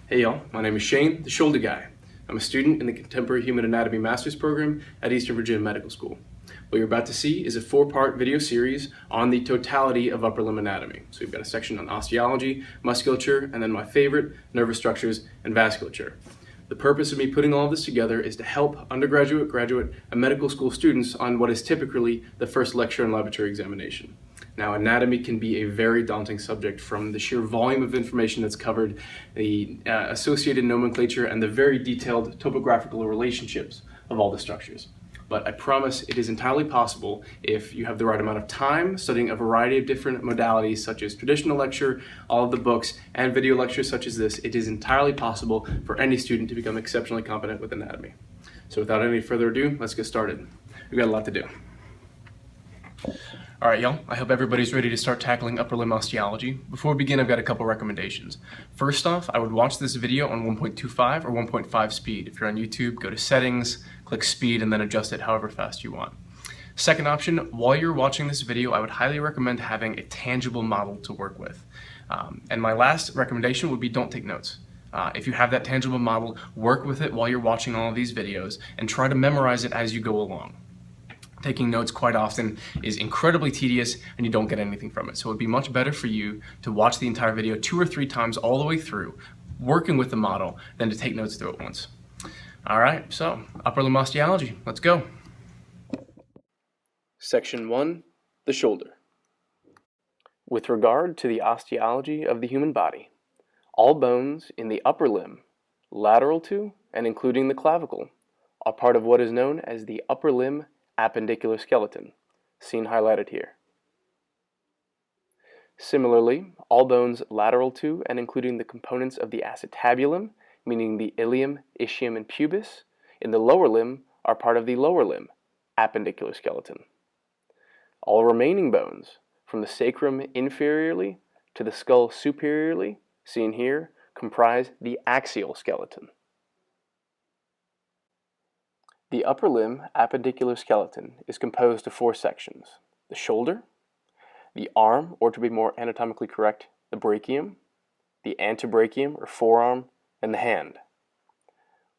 Hey y'all, my name is Shane, the shoulder guy. I'm a student in the Contemporary Human Anatomy Master's Program at Eastern Virginia Medical School. What you're about to see is a 4-part video series on the totality of upper limb anatomy. So we've got a section on osteology, musculature, and then my favorite, nervous structures and vasculature. The purpose of me putting all of this together is to help undergraduate, graduate, and medical school students on what is typically the first lecture and laboratory examination. Now, anatomy can be a very daunting subject from the sheer volume of information that's covered, the associated nomenclature, and the very detailed topographical relationships of all the structures. But I promise it is entirely possible if you have the right amount of time studying a variety of different modalities such as traditional lecture, all of the books, and video lectures such as this. It is entirely possible for any student to become exceptionally competent with anatomy. So without any further ado, let's get started. We've got a lot to do. All right, y'all, I hope everybody's ready to start tackling upper limb osteology. Before we begin, I've got a couple recommendations. First off, I would watch this video on 1.25 or 1.5 speed. If you're on YouTube, go to settings, click speed, and then adjust it however fast you want. Second option, while you're watching this video, I would highly recommend having a tangible model to work with. And my last recommendation would be don't take notes. If you have that tangible model, work with it while you're watching all of these videos and try to memorize it as you go along. Taking notes quite often is incredibly tedious and you don't get anything from it. So it would be much better for you to watch the entire video 2 or 3 times all the way through, working with the model, than to take notes through it once. All right, so upper limb osteology, let's go. Section 1, the shoulder. With regard to the osteology of the human body, all bones in the upper limb, lateral to and including the clavicle, are part of what is known as the upper limb appendicular skeleton, seen highlighted here. Similarly, all bones lateral to and including the components of the acetabulum, meaning the ilium, ischium, and pubis, in the lower limb are part of the lower limb appendicular skeleton. All remaining bones, from the sacrum inferiorly to the skull superiorly, seen here, comprise the axial skeleton. The upper limb appendicular skeleton is composed of 4 sections: the shoulder, the arm, or to be more anatomically correct, the brachium, the antebrachium or forearm, and the hand.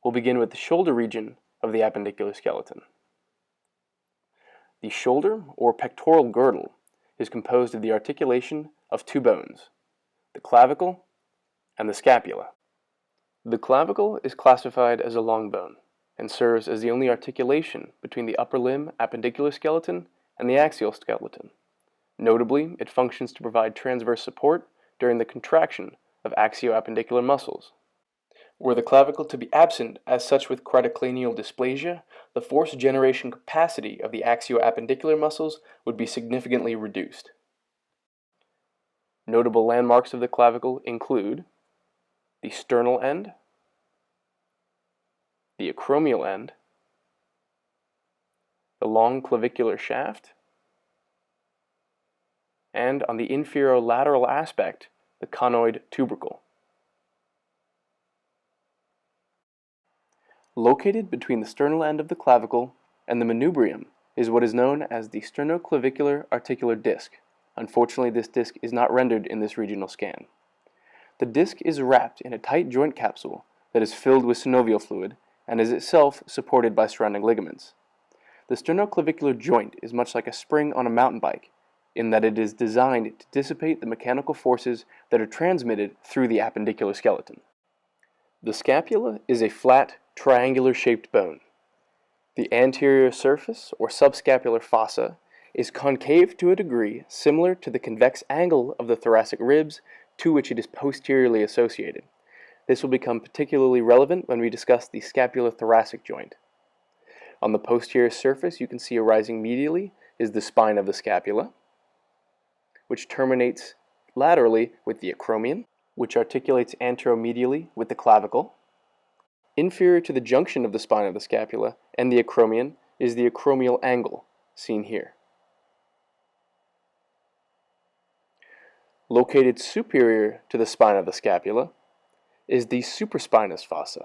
We'll begin with the shoulder region of the appendicular skeleton. The shoulder or pectoral girdle is composed of the articulation of 2 bones, the clavicle and the scapula. The clavicle is classified as a long bone and serves as the only articulation between the upper limb appendicular skeleton and the axial skeleton. Notably, it functions to provide transverse support during the contraction of axio-appendicular muscles. Were the clavicle to be absent, as such with cratocranial dysplasia, the force generation capacity of the axio-appendicular muscles would be significantly reduced. Notable landmarks of the clavicle include the sternal end, the acromial end, the long clavicular shaft, and on the inferolateral aspect, the conoid tubercle. Located between the sternal end of the clavicle and the manubrium is what is known as the sternoclavicular articular disc. Unfortunately, this disc is not rendered in this regional scan. The disc is wrapped in a tight joint capsule that is filled with synovial fluid and is itself supported by surrounding ligaments. The sternoclavicular joint is much like a spring on a mountain bike, in that it is designed to dissipate the mechanical forces that are transmitted through the appendicular skeleton. The scapula is a flat, triangular-shaped bone. The anterior surface, or subscapular fossa, is concave to a degree similar to the convex angle of the thoracic ribs to which it is posteriorly associated. This will become particularly relevant when we discuss the scapulothoracic joint. On the posterior surface, you can see arising medially is the spine of the scapula, which terminates laterally with the acromion, which articulates anteromedially with the clavicle. Inferior to the junction of the spine of the scapula and the acromion is the acromial angle, seen here. Located superior to the spine of the scapula is the supraspinous fossa,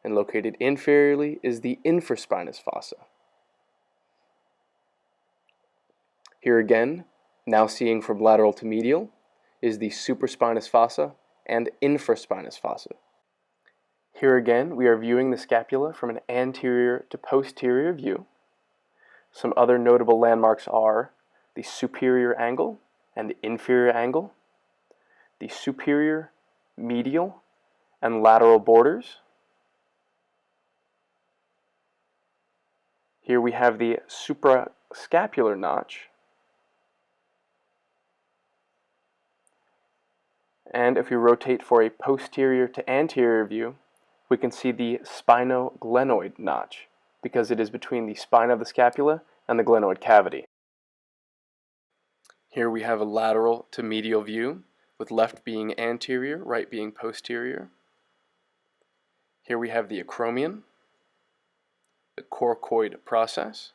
and located inferiorly is the infraspinous fossa. Here again, now seeing from lateral to medial, is the supraspinous fossa and infraspinous fossa. Here again, we are viewing the scapula from an anterior to posterior view. Some other notable landmarks are the superior angle and the inferior angle, the superior, medial, and lateral borders. Here we have the suprascapular notch. And if we rotate for a posterior to anterior view, we can see the spinoglenoid notch, because it is between the spine of the scapula and the glenoid cavity. Here we have a lateral to medial view, with left being anterior, right being posterior. Here we have the acromion, the coracoid process.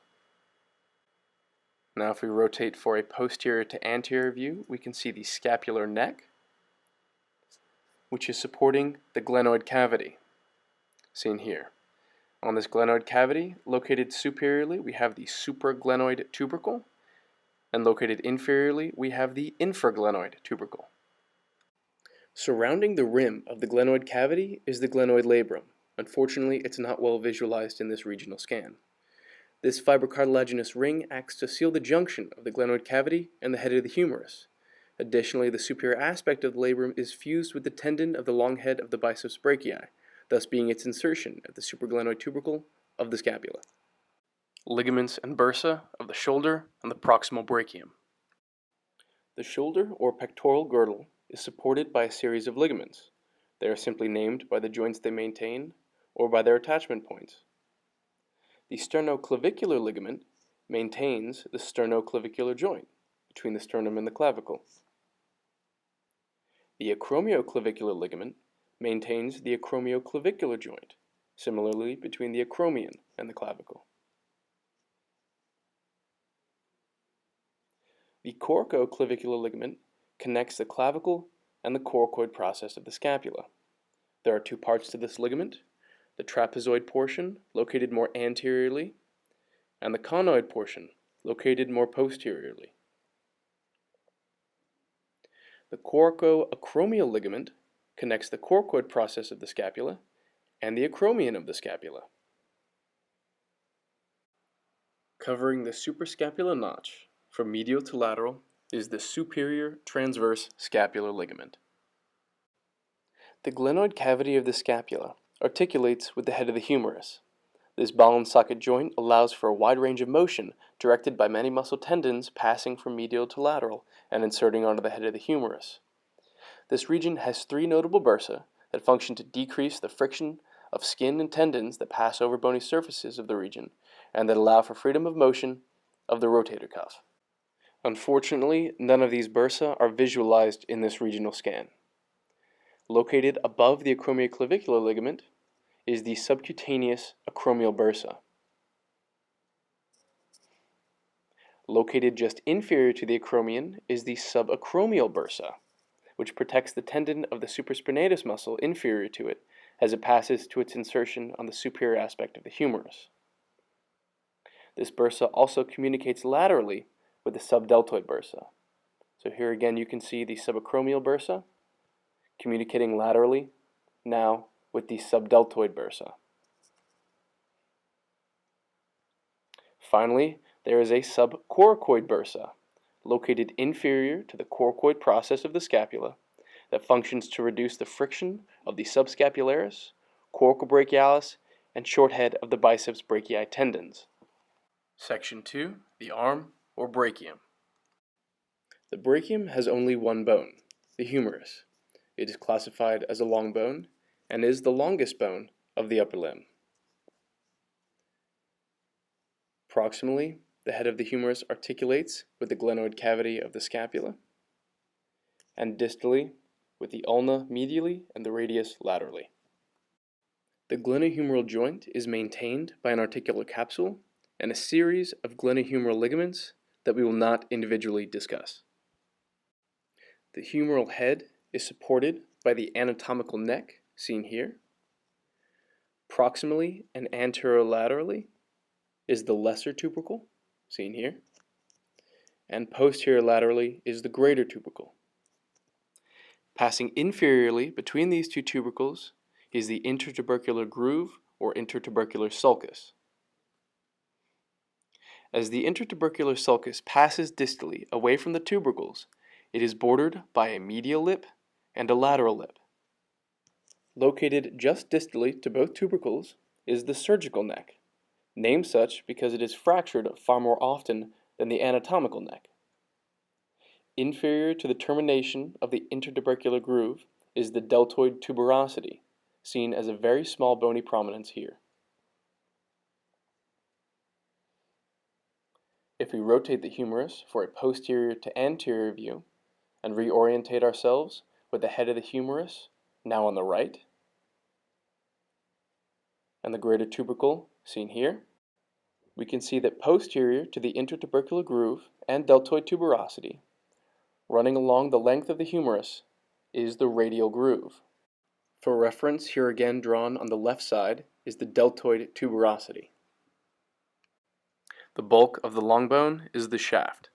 Now if we rotate for a posterior to anterior view, we can see the scapular neck, which is supporting the glenoid cavity, seen here. On this glenoid cavity, located superiorly, we have the supraglenoid tubercle, and located inferiorly, we have the infraglenoid tubercle. Surrounding the rim of the glenoid cavity is the glenoid labrum. Unfortunately, it's not well visualized in this regional scan. This fibrocartilaginous ring acts to seal the junction of the glenoid cavity and the head of the humerus. Additionally, the superior aspect of the labrum is fused with the tendon of the long head of the biceps brachii, thus being its insertion at the supraglenoid tubercle of the scapula. Ligaments and bursa of the shoulder and the proximal brachium. The shoulder or pectoral girdle is supported by a series of ligaments. They are simply named by the joints they maintain or by their attachment points. The sternoclavicular ligament maintains the sternoclavicular joint between the sternum and the clavicle. The acromioclavicular ligament maintains the acromioclavicular joint, similarly between the acromion and the clavicle. The coracoclavicular ligament connects the clavicle and the coracoid process of the scapula. There are two parts to this ligament, the trapezoid portion, located more anteriorly, and the conoid portion, located more posteriorly. The coracoacromial ligament connects the coracoid process of the scapula and the acromion of the scapula. Covering the suprascapular notch from medial to lateral is the superior transverse scapular ligament. The glenoid cavity of the scapula articulates with the head of the humerus. This ball and socket joint allows for a wide range of motion directed by many muscle tendons passing from medial to lateral and inserting onto the head of the humerus. This region has three notable bursa that function to decrease the friction of skin and tendons that pass over bony surfaces of the region and that allow for freedom of motion of the rotator cuff. Unfortunately, none of these bursa are visualized in this regional scan. Located above the acromioclavicular ligament is the subcutaneous acromial bursa. Located just inferior to the acromion is the subacromial bursa, which protects the tendon of the supraspinatus muscle inferior to it as it passes to its insertion on the superior aspect of the humerus. This bursa also communicates laterally with the subdeltoid bursa. So here again you can see the subacromial bursa communicating laterally now with the subdeltoid bursa. Finally, there is a subcoracoid bursa located inferior to the coracoid process of the scapula that functions to reduce the friction of the subscapularis, coracobrachialis, and short head of the biceps brachii tendons. Section 2, the arm or brachium. The brachium has only one bone, the humerus. It is classified as a long bone and is the longest bone of the upper limb. Proximally, the head of the humerus articulates with the glenoid cavity of the scapula, and distally with the ulna medially and the radius laterally. The glenohumeral joint is maintained by an articular capsule and a series of glenohumeral ligaments that we will not individually discuss. The humeral head is supported by the anatomical neck, seen here. Proximally and anterolaterally is the lesser tubercle, seen here. And posterior-laterally is the greater tubercle. Passing inferiorly between these two tubercles is the intertubercular groove or intertubercular sulcus. As the intertubercular sulcus passes distally away from the tubercles, it is bordered by a medial lip and a lateral lip. Located just distally to both tubercles is the surgical neck, named such because it is fractured far more often than the anatomical neck. Inferior to the termination of the intertubercular groove is the deltoid tuberosity, seen as a very small bony prominence here. If we rotate the humerus for a posterior to anterior view and reorientate ourselves with the head of the humerus now on the right and the greater tubercle seen here, we can see that posterior to the intertubercular groove and deltoid tuberosity, running along the length of the humerus, is the radial groove. For reference, here again drawn on the left side is the deltoid tuberosity. The bulk of the long bone is the shaft.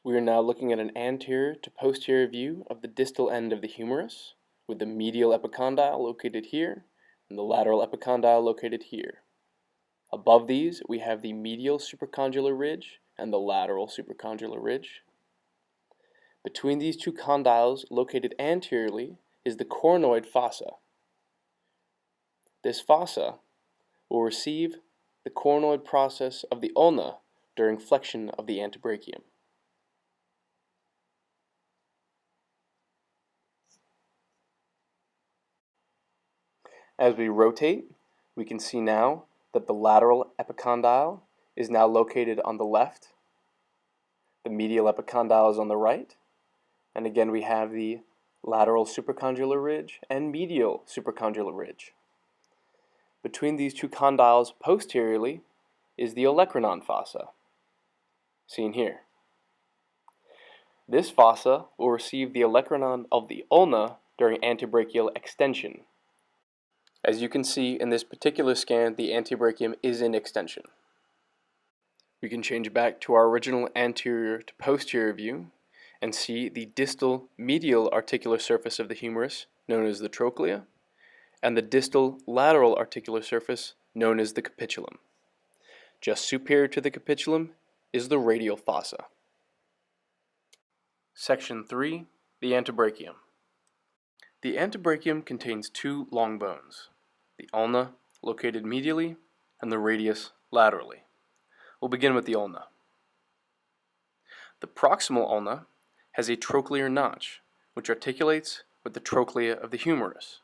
We are now looking at an anterior to posterior view of the distal end of the humerus, with the medial epicondyle located here and the lateral epicondyle located here. Above these, we have the medial supracondylar ridge and the lateral supracondylar ridge. Between these two condyles located anteriorly is the coronoid fossa. This fossa will receive the coronoid process of the ulna during flexion of the antebrachium. As we rotate, we can see now that the lateral epicondyle is now located on the left, the medial epicondyle is on the right, and again we have the lateral supracondylar ridge and medial supracondylar ridge. Between these two condyles posteriorly is the olecranon fossa, seen here. This fossa will receive the olecranon of the ulna during antebrachial extension. As you can see in this particular scan, the antebrachium is in extension. We can change back to our original anterior to posterior view and see the distal medial articular surface of the humerus, known as the trochlea, and the distal lateral articular surface, known as the capitulum. Just superior to the capitulum is the radial fossa. Section 3. The antebrachium. The antebrachium contains two long bones, the ulna, located medially, and the radius, laterally. We'll begin with the ulna. The proximal ulna has a trochlear notch, which articulates with the trochlea of the humerus.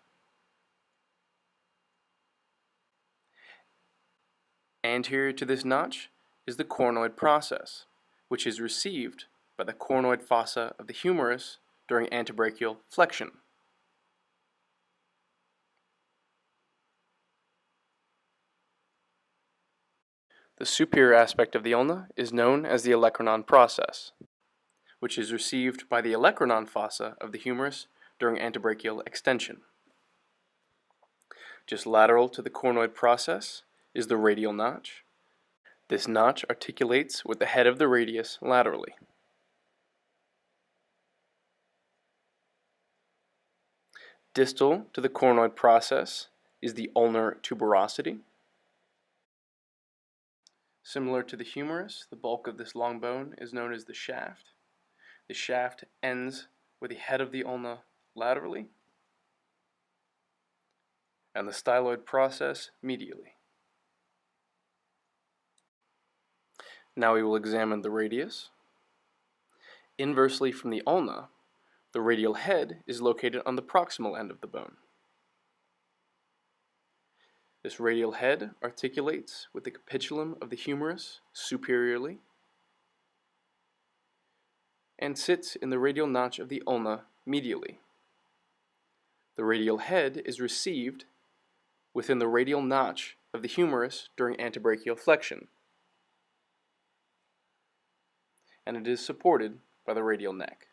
Anterior to this notch is the coronoid process, which is received by the coronoid fossa of the humerus during antebrachial flexion. The superior aspect of the ulna is known as the olecranon process, which is received by the olecranon fossa of the humerus during antebrachial extension. Just lateral to the coronoid process is the radial notch. This notch articulates with the head of the radius laterally. Distal to the coronoid process is the ulnar tuberosity. Similar to the humerus, the bulk of this long bone is known as the shaft. The shaft ends with the head of the ulna laterally and the styloid process medially. Now we will examine the radius. Inversely from the ulna, the radial head is located on the proximal end of the bone. This radial head articulates with the capitulum of the humerus superiorly and sits in the radial notch of the ulna medially. The radial head is received within the radial notch of the humerus during antebrachial flexion, and it is supported by the radial neck.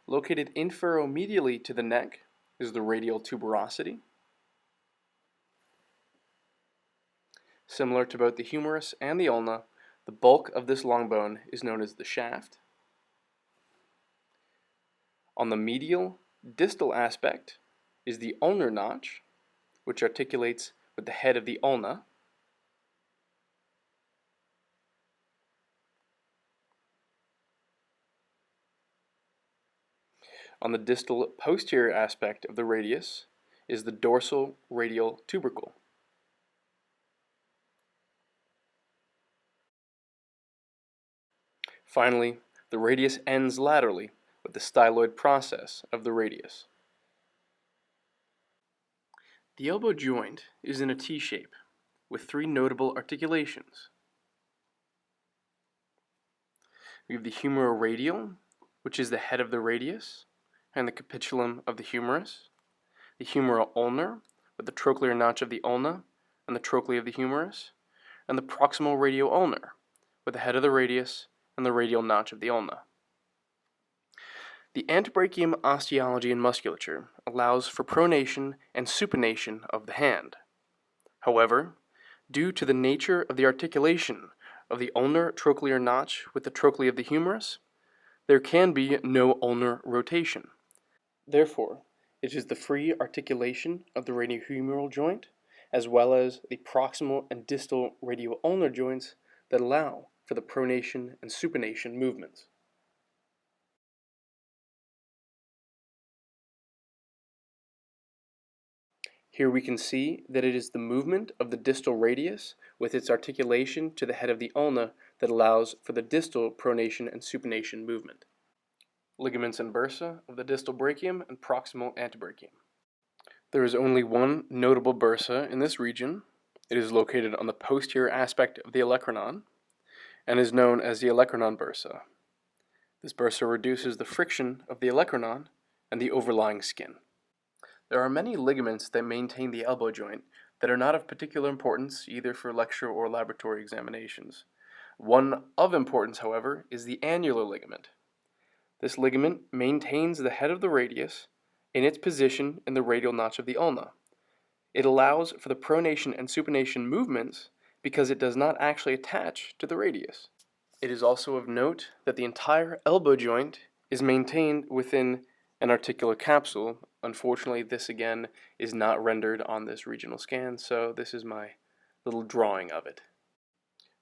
Located inferomedially to the neck is the radial tuberosity. Similar to both the humerus and the ulna, the bulk of this long bone is known as the shaft. On the medial distal aspect is the ulnar notch, which articulates with the head of the ulna. On the distal posterior aspect of the radius is the dorsal radial tubercle. Finally, the radius ends laterally with the styloid process of the radius. The elbow joint is in a T shape with three notable articulations. We have the humeroradial, which is the head of the radius and the capitulum of the humerus, the humeroulnar, with the trochlear notch of the ulna and the trochlea of the humerus, and the proximal radioulnar, with the head of the radius and the radial notch of the ulna. The Antebrachium osteology in musculature allows for pronation and supination of the hand. However, due to the nature of the articulation of the ulnar trochlear notch with the trochlea of the humerus, there can be no ulnar rotation. Therefore, it is the free articulation of the radiohumeral joint, as well as the proximal and distal radioulnar joints, that allow for the pronation and supination movements. Here we can see that it is the movement of the distal radius with its articulation to the head of the ulna that allows for the distal pronation and supination movement. Ligaments and bursa of the distal brachium and proximal antebrachium. There is only one notable bursa in this region. It is located on the posterior aspect of the olecranon and is known as the olecranon bursa. This bursa reduces the friction of the olecranon and the overlying skin. There are many ligaments that maintain the elbow joint that are not of particular importance either for lecture or laboratory examinations. One of importance, however, is the annular ligament. This ligament maintains the head of the radius in its position in the radial notch of the ulna. It allows for the pronation and supination movements because it does not actually attach to the radius. It is also of note that the entire elbow joint is maintained within an articular capsule. Unfortunately, this again is not rendered on this regional scan, so this is my little drawing of it.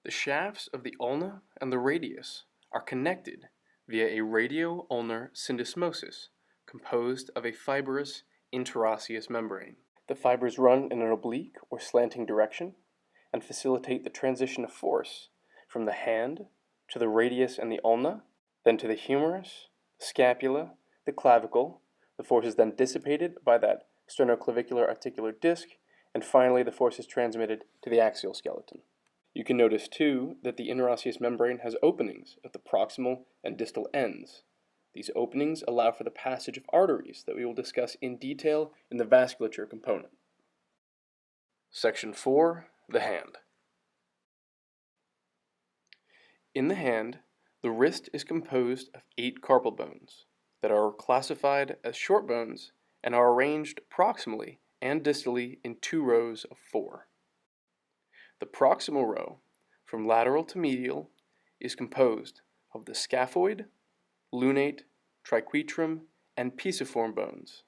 The shafts of the ulna and the radius are connected via a radioulnar syndesmosis composed of a fibrous interosseous membrane. The fibers run in an oblique or slanting direction and facilitate the transition of force from the hand to the radius and the ulna, then to the humerus, the scapula, the clavicle. The force is then dissipated by that sternoclavicular articular disc, and finally the force is transmitted to the axial skeleton. You can notice too that the interosseous membrane has openings at the proximal and distal ends. These openings allow for the passage of arteries that we will discuss in detail in the vasculature component. Section 4. The hand. In the hand, the wrist is composed of 8 carpal bones that are classified as short bones and are arranged proximally and distally in 2 rows of 4. The proximal row, from lateral to medial, is composed of the scaphoid, lunate, triquetrum, and pisiform bones.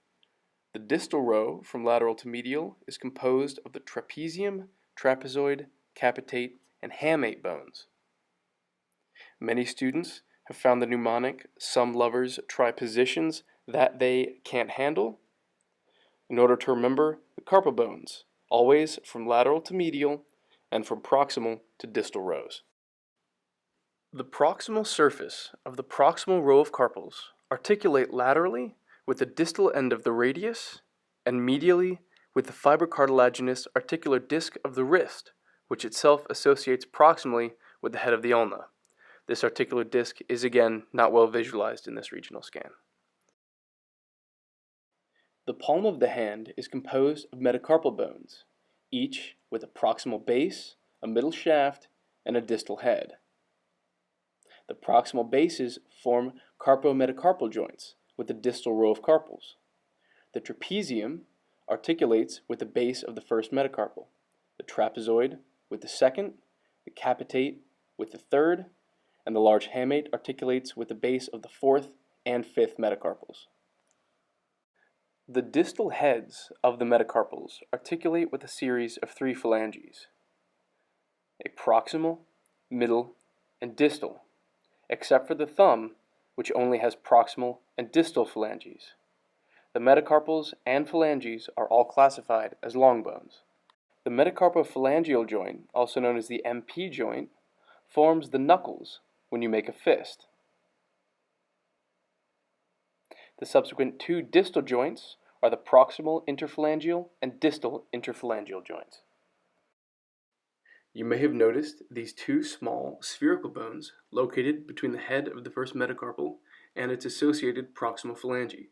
The distal row, from lateral to medial, is composed of the trapezium, trapezoid, capitate, and hamate bones. Many students have found the mnemonic, "Some lovers try positions that they can't handle," in order to remember the carpal bones, always from lateral to medial and from proximal to distal rows. The proximal surface of the proximal row of carpals articulate laterally with the distal end of the radius and medially with the fibrocartilaginous articular disc of the wrist, which itself associates proximally with the head of the ulna. This articular disc is again not well visualized in this regional scan. The palm of the hand is composed of metacarpal bones, each with a proximal base, a middle shaft, and a distal head. The proximal bases form carpometacarpal joints with the distal row of carpals. The trapezium articulates with the base of the first metacarpal, the trapezoid with the second, the capitate with the third, and the large hamate articulates with the base of the fourth and fifth metacarpals. The distal heads of the metacarpals articulate with a series of 3 phalanges, a proximal, middle, and distal, except for the thumb, which only has proximal and distal phalanges. The metacarpals and phalanges are all classified as long bones. The metacarpophalangeal joint, also known as the MP joint, forms the knuckles when you make a fist. The subsequent 2 distal joints are the proximal interphalangeal and distal interphalangeal joints. You may have noticed these 2 small spherical bones located between the head of the first metacarpal and its associated proximal phalange.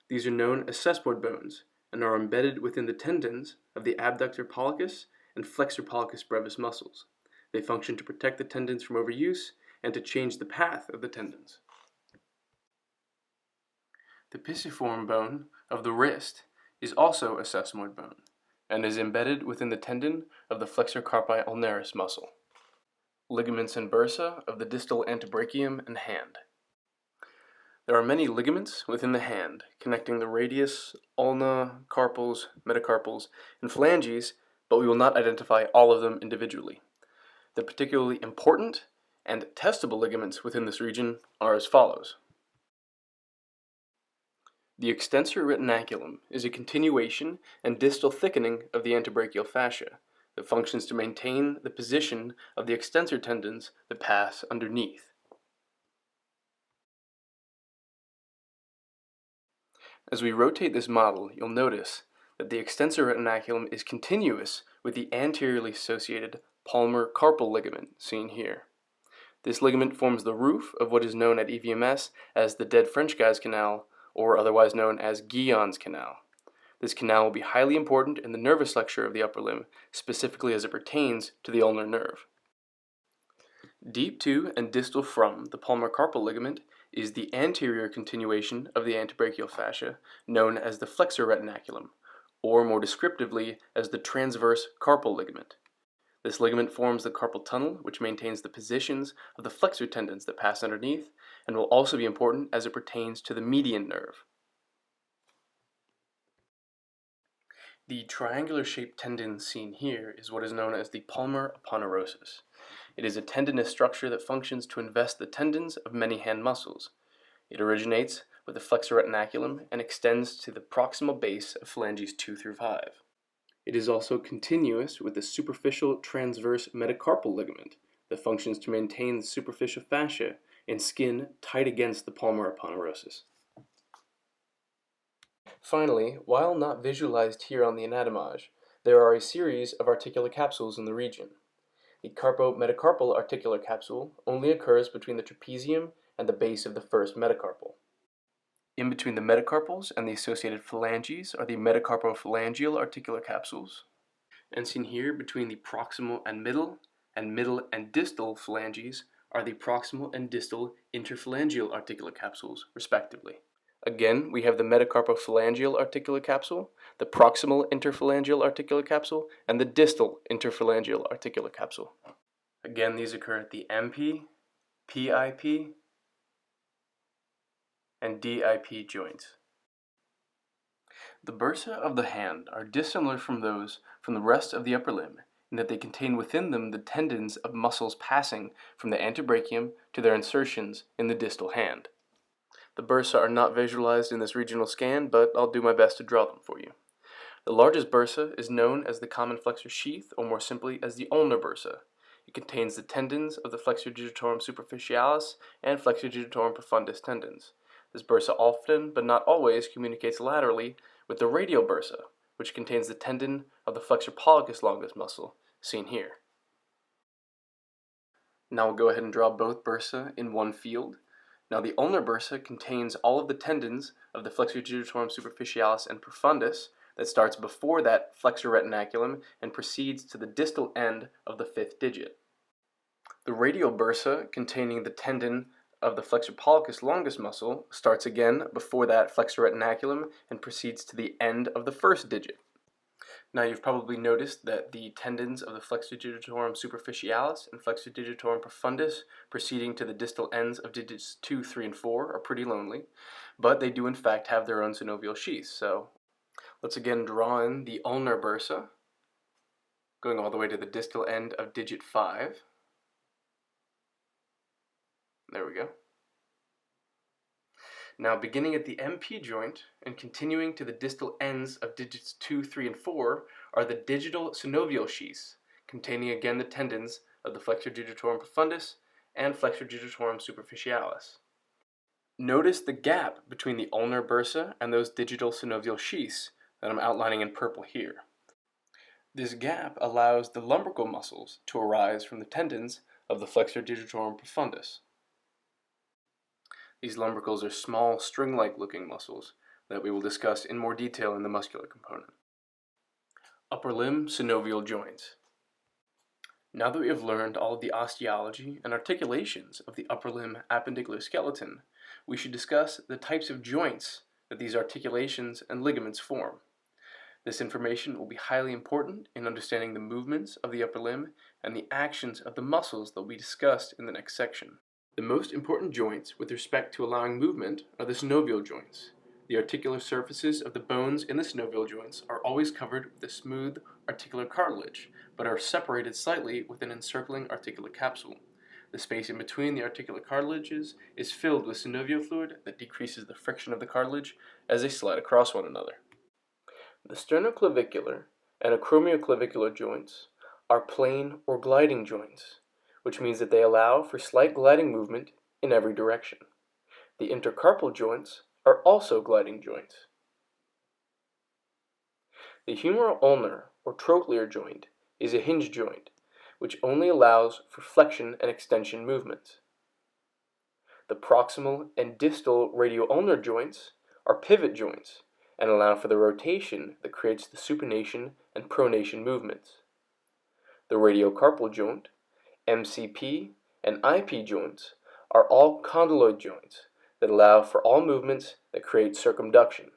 These are known as sesamoid bones and are embedded within the tendons of the abductor pollicis and flexor pollicis brevis muscles. They function to protect the tendons from overuse and to change the path of the tendons. The pisiform bone of the wrist is also a sesamoid bone and is embedded within the tendon of the flexor carpi ulnaris muscle. Ligaments and bursa of the distal antebrachium and hand. There are many ligaments within the hand, connecting the radius, ulna, carpals, metacarpals, and phalanges, but we will not identify all of them individually. The particularly important and testable ligaments within this region are as follows. The extensor retinaculum is a continuation and distal thickening of the antebrachial fascia that functions to maintain the position of the extensor tendons that pass underneath. As we rotate this model, you'll notice that the extensor retinaculum is continuous with the anteriorly associated palmar carpal ligament seen here. This ligament forms the roof of what is known at EVMS as the dead French guy's canal, or otherwise known as Guillon's canal. This canal will be highly important in the nervous flexure of the upper limb, specifically as it pertains to the ulnar nerve. Deep to and distal from the palmar carpal ligament is the anterior continuation of the antebrachial fascia, known as the flexor retinaculum, or more descriptively as the transverse carpal ligament. This ligament forms the carpal tunnel, which maintains the positions of the flexor tendons that pass underneath, and will also be important as it pertains to the median nerve. The triangular-shaped tendon seen here is what is known as the palmar aponeurosis. It is a tendinous structure that functions to invest the tendons of many hand muscles. It originates with the flexor retinaculum and extends to the proximal base of phalanges 2 through 5. It is also continuous with the superficial transverse metacarpal ligament that functions to maintain the superficial fascia and skin tight against the palmar aponeurosis. Finally, while not visualized here on the anatomage, there are a series of articular capsules in the region. The carpo-metacarpal articular capsule only occurs between the trapezium and the base of the first metacarpal. In between the metacarpals and the associated phalanges are the metacarpophalangeal articular capsules. And seen here between the proximal and middle and distal phalanges are the proximal and distal interphalangeal articular capsules, respectively. Again, we have the metacarpophalangeal articular capsule, the proximal interphalangeal articular capsule, and the distal interphalangeal articular capsule. Again, these occur at the MP, PIP, and DIP joints. The bursa of the hand are dissimilar from those from the rest of the upper limb in that they contain within them the tendons of muscles passing from the antebrachium to their insertions in the distal hand. The bursa are not visualized in this regional scan, but I'll do my best to draw them for you. The largest bursa is known as the common flexor sheath, or more simply as the ulnar bursa. It contains the tendons of the flexor digitorum superficialis and flexor digitorum profundus tendons. This bursa often, but not always, communicates laterally with the radial bursa, which contains the tendon of the flexor pollicis longus muscle, seen here. Now we'll go ahead and draw both bursa in one field. Now the ulnar bursa contains all of the tendons of the flexor digitorum superficialis and profundus that starts before that flexor retinaculum and proceeds to the distal end of the 5th digit. The radial bursa, containing the tendon of the flexor pollicis longus muscle, starts again before that flexor retinaculum and proceeds to the end of the 1st digit. Now you've probably noticed that the tendons of the flexor digitorum superficialis and flexor digitorum profundus proceeding to the distal ends of digits 2, 3, and 4 are pretty lonely, but they do in fact have their own synovial sheaths, so Let's again draw in the ulnar bursa, going all the way to the distal end of digit 5. There we go. Now beginning at the MP joint and continuing to the distal ends of digits 2, 3, and 4 are the digital synovial sheaths, containing again the tendons of the flexor digitorum profundus and flexor digitorum superficialis. Notice the gap between the ulnar bursa and those digital synovial sheaths that I'm outlining in purple here. This gap allows the lumbrical muscles to arise from the tendons of the flexor digitorum profundus. These lumbricals are small, string-like looking muscles that we will discuss in more detail in the muscular component. Upper limb synovial joints. Now that we have learned all of the osteology and articulations of the upper limb appendicular skeleton, we should discuss the types of joints that these articulations and ligaments form. This information will be highly important in understanding the movements of the upper limb and the actions of the muscles that will be discussed in the next section. The most important joints with respect to allowing movement are the synovial joints. The articular surfaces of the bones in the synovial joints are always covered with a smooth articular cartilage, but are separated slightly with an encircling articular capsule. The space in between the articular cartilages is filled with synovial fluid that decreases the friction of the cartilage as they slide across one another. The sternoclavicular and acromioclavicular joints are plane or gliding joints, which means that they allow for slight gliding movement in every direction. The intercarpal joints are also gliding joints. The humeral-ulnar or trochlear joint is a hinge joint, which only allows for flexion and extension movements. The proximal and distal radio-ulnar joints are pivot joints and allow for the rotation that creates the supination and pronation movements. The radiocarpal joint, MCP, and IP joints are all condyloid joints that allow for all movements that create circumduction.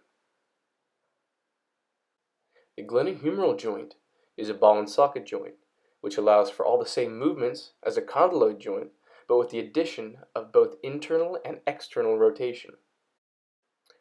The glenohumeral joint is a ball and socket joint, which allows for all the same movements as a condyloid joint, but with the addition of both internal and external rotation.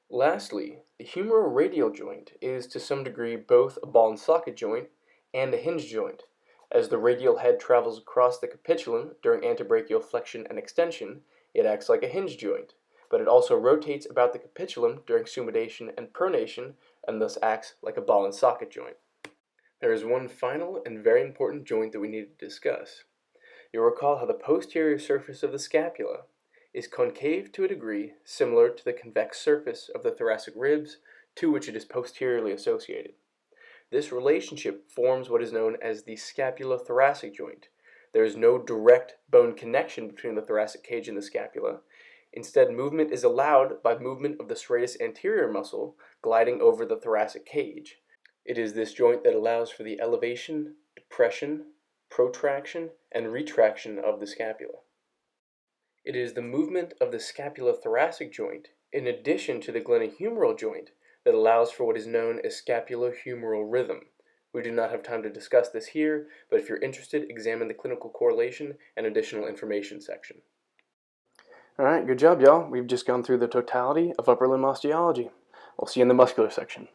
Lastly, the humeroradial joint is to some degree both a ball and socket joint and a hinge joint. As the radial head travels across the capitulum during antebrachial flexion and extension, it acts like a hinge joint, but it also rotates about the capitulum during sumedation and pronation and thus acts like a ball and socket joint. There is one final and very important joint that we need to discuss. You'll recall how the posterior surface of the scapula is concave to a degree similar to the convex surface of the thoracic ribs to which it is posteriorly associated. This relationship forms what is known as the scapulothoracic joint. There is no direct bone connection between the thoracic cage and the scapula. Instead, movement is allowed by movement of the serratus anterior muscle gliding over the thoracic cage. It is this joint that allows for the elevation, depression, protraction, and retraction of the scapula. It is the movement of the scapulothoracic joint, in addition to the glenohumeral joint, that allows for what is known as scapulohumeral rhythm. We do not have time to discuss this here, but if you're interested, examine the clinical correlation and additional information section. Alright, good job, y'all. We've just gone through the totality of upper limb osteology. We'll see you in the muscular section.